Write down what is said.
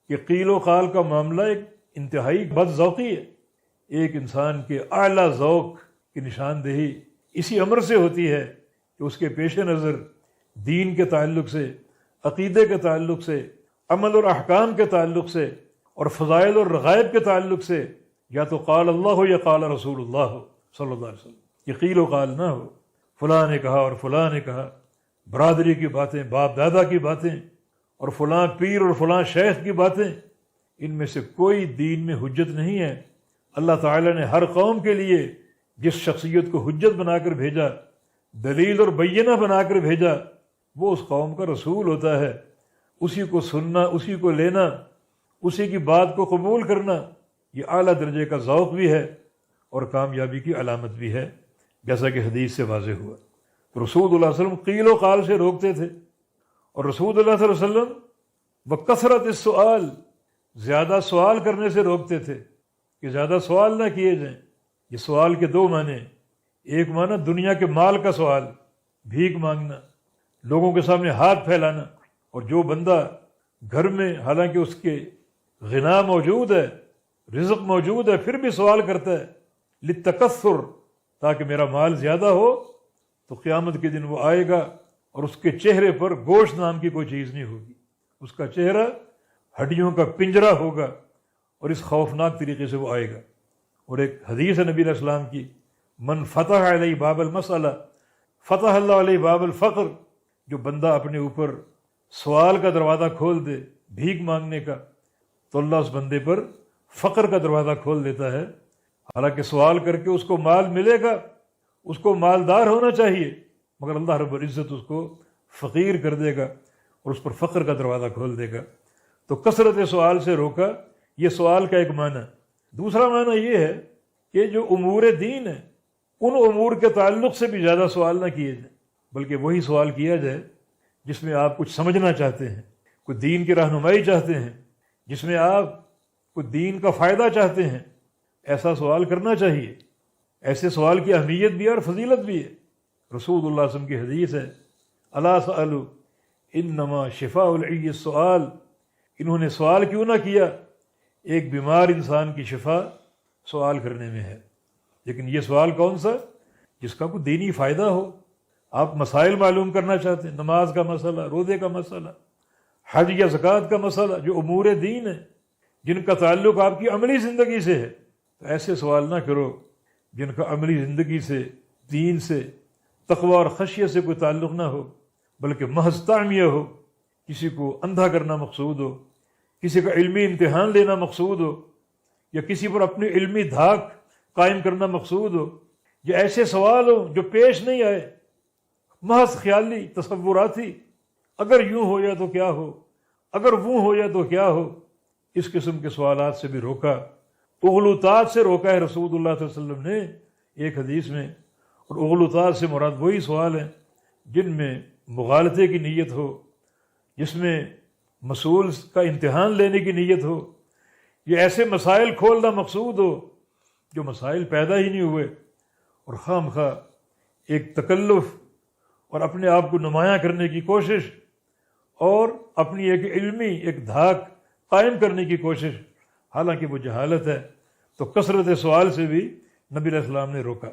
کہ قیل و قال کا معاملہ ایک انتہائی بد ذوقی ہے۔ ایک انسان کے اعلیٰ ذوق کی نشاندہی اسی امر سے ہوتی ہے کہ اس کے پیش نظر دین کے تعلق سے، عقیدے کے تعلق سے، عمل اور احکام کے تعلق سے اور فضائل اور رغائب کے تعلق سے یا تو قال اللہ ہو یا قال رسول اللہ ہو صلی اللہ علیہ وسلم، یہ قیل و قال نہ ہو، فلاں نے کہا اور فلاں نے کہا، برادری کی باتیں، باپ دادا کی باتیں اور فلاں پیر اور فلاں شیخ کی باتیں، ان میں سے کوئی دین میں حجت نہیں ہے۔ اللہ تعالیٰ نے ہر قوم کے لیے جس شخصیت کو حجت بنا کر بھیجا، دلیل اور بینہ بنا کر بھیجا، وہ اس قوم کا رسول ہوتا ہے۔ اسی کو سننا، اسی کو لینا، اسی کی بات کو قبول کرنا، یہ اعلیٰ درجے کا ذوق بھی ہے اور کامیابی کی علامت بھی ہے، جیسا کہ حدیث سے واضح ہوا۔ تو رسول اللہ علیہ وسلم قیل و قال سے روکتے تھے، اور رسول اللہ صلی اللہ علیہ وسلم بکثرت السؤال، زیادہ سوال کرنے سے روکتے تھے کہ زیادہ سوال نہ کیے جائیں۔ یہ سوال کے دو معنی ہیں، ایک معنی دنیا کے مال کا سوال، بھیک مانگنا، لوگوں کے سامنے ہاتھ پھیلانا، اور جو بندہ گھر میں حالانکہ اس کے غنا موجود ہے، رزق موجود ہے، پھر بھی سوال کرتا ہے للتکثر، تاکہ میرا مال زیادہ ہو، تو قیامت کے دن وہ آئے گا اور اس کے چہرے پر گوشت نام کی کوئی چیز نہیں ہوگی، اس کا چہرہ ہڈیوں کا پنجرہ ہوگا، اور اس خوفناک طریقے سے وہ آئے گا۔ اور ایک حدیث ہے نبی علیہ السلام کی، من فتح علیہ باب المسئلہ فتح اللہ علیہ باب الفقر، جو بندہ اپنے اوپر سوال کا دروازہ کھول دے، بھیک مانگنے کا، تو اللہ اس بندے پر فقر کا دروازہ کھول دیتا ہے۔ حالانکہ سوال کر کے اس کو مال ملے گا، اس کو مالدار ہونا چاہیے، مگر اللہ رب العزت اس کو فقیر کر دے گا اور اس پر فقر کا دروازہ کھول دے گا۔ تو کثرت سوال سے روکا، یہ سوال کا ایک معنی۔ دوسرا معنی یہ ہے کہ جو امور دین ہیں ان امور کے تعلق سے بھی زیادہ سوال نہ کیے جائیں، بلکہ وہی سوال کیا جائے جس میں آپ کچھ سمجھنا چاہتے ہیں، کوئی دین کی رہنمائی چاہتے ہیں، جس میں آپ کوئی دین کا فائدہ چاہتے ہیں، ایسا سوال کرنا چاہیے۔ ایسے سوال کی اہمیت بھی ہے اور فضیلت بھی ہے۔ رسول اللہ صلی اللہ علیہ وسلم کی حدیث ہے، الا سألوا انما شفاء العی السؤال، انہوں نے سوال کیوں نہ کیا؟ ایک بیمار انسان کی شفا سوال کرنے میں ہے۔ لیکن یہ سوال کون سا؟ جس کا کوئی دینی فائدہ ہو۔ آپ مسائل معلوم کرنا چاہتے ہیں، نماز کا مسئلہ، روزے کا مسئلہ، حج یا زکوٰۃ کا مسئلہ، جو امور دین ہیں جن کا تعلق آپ کی عملی زندگی سے ہے، تو ایسے سوال نہ کرو جن کا عملی زندگی سے، دین سے، تقوی اور خشیت سے کوئی تعلق نہ ہو، بلکہ محض تعمیہ ہو، کسی کو اندھا کرنا مقصود ہو، کسی کا علمی امتحان لینا مقصود ہو، یا کسی پر اپنی علمی دھاک قائم کرنا مقصود ہو، یا ایسے سوال ہو جو پیش نہیں آئے، محض خیالی، تصوراتی، اگر یوں ہو یا تو کیا ہو، اگر وہ ہو یا تو کیا ہو، اس قسم کے سوالات سے بھی روکا۔ اغلوطات سے روکا ہے رسول اللہ صلی اللہ علیہ وسلم نے ایک حدیث میں، اور اغلوطات سے مراد وہی سوال ہیں جن میں مغالطے کی نیت ہو، جس میں مسئول کا امتحان لینے کی نیت ہو، یہ ایسے مسائل کھولنا مقصود ہو جو مسائل پیدا ہی نہیں ہوئے، اور خام خواہ ایک تکلف اور اپنے آپ کو نمایاں کرنے کی کوشش اور اپنی ایک علمی ایک دھاک قائم کرنے کی کوشش، حالانکہ وہ جہالت ہے۔ تو کثرت سوال سے بھی نبی علیہ السلام نے روکا۔